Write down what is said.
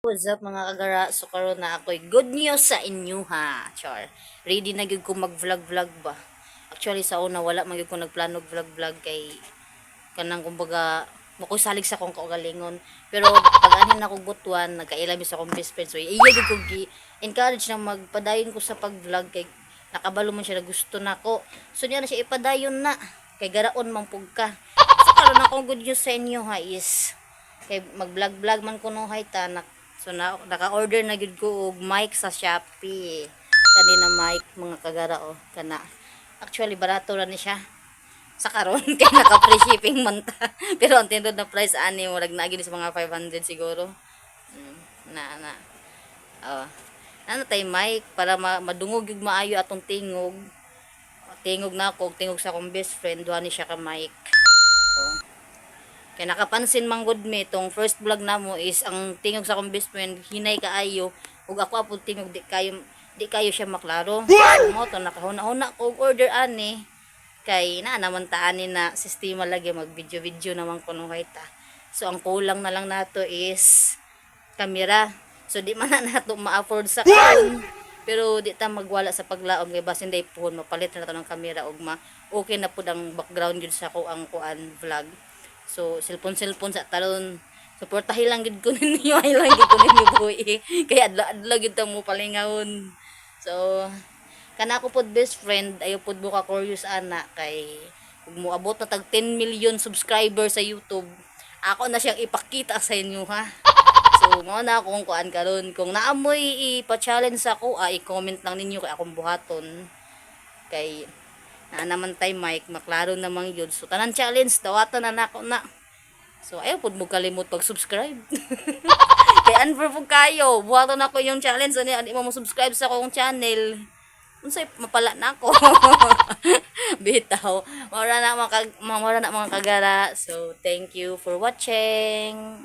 What's up mga kagara? So karon na ako'y good news sa inyo ha. Char. Ready na gyud ko mag-vlog-vlog ba. Actually sa una wala man gyud ko nagplano vlog-vlog kay kanang kumbaga makoy salig sa kong kaugalingon. Pero pag anin ako butuan, nagkailami sa akong best friend. So iya gyud ko encourage na magpadayon ko sa pag-vlog kay nakabalo man siya na gusto nako. So niya na siya ipadayon na kay garaon man pug ka. So karon akong good news sa inyo ha is kay mag-vlog-vlog man ko no hay tanak. So naka-order na gid ko og mic sa Shopee. Kanina mic mga kagara o kana. Actually barato ra ni siya. Sa karon kay naka-free shipping man ta. Pero ang tindod na price ani mo na gid sa mga 500 siguro. Na. Oh. Ano tay mic para madungog yung maayo atong tingog. Tingog na ako, tingog sa akong best friend, duha ni siya ka mic. Oh. Kaya nakapansin man gud mi tong first vlog namo is ang tingog sa akong best friend hinay kaayo ug ako apod tingog di kayo siya maklaro. Mo to nakahuna-huna ko og order ani kay na naman ta ani na sistema lagi mag video naman kuno ta. So ang kulang na lang nato is kamera. So di man na nato ma-afford sa karon. Pero di ta magwala sa paglaom kay basin day puhon mapalit na nato ng kamera ug okay na pud ang background gyud sa ko ang kuan vlog. So, cellphone sa talon. Suportahin lang gid ko ninyo. Ay lang gid ko ninyo buhi. Kaya adla gid ta mo palingawon. So, kana ko pod best friend. Ayo pod mo ka curious ana. Kay, kung mo abot na tag 10 million subscribers sa YouTube, ako na siyang ipakita sa inyo ha. So, mao na akong kuan karon. Kung naamoy ipa-challenge ako, i-comment lang ninyo kay akong buhaton. Kay, na naman tay mic maklaro namang yun so tanan challenge dawatan na nako na so ayaw pud mo kalimot pag subscribe kay unfair pud kayo buhaton ako yung challenge ani adi mo subscribe sa akong channel unsay mapala na ako bitaw mawala na mga kagara so thank you for watching.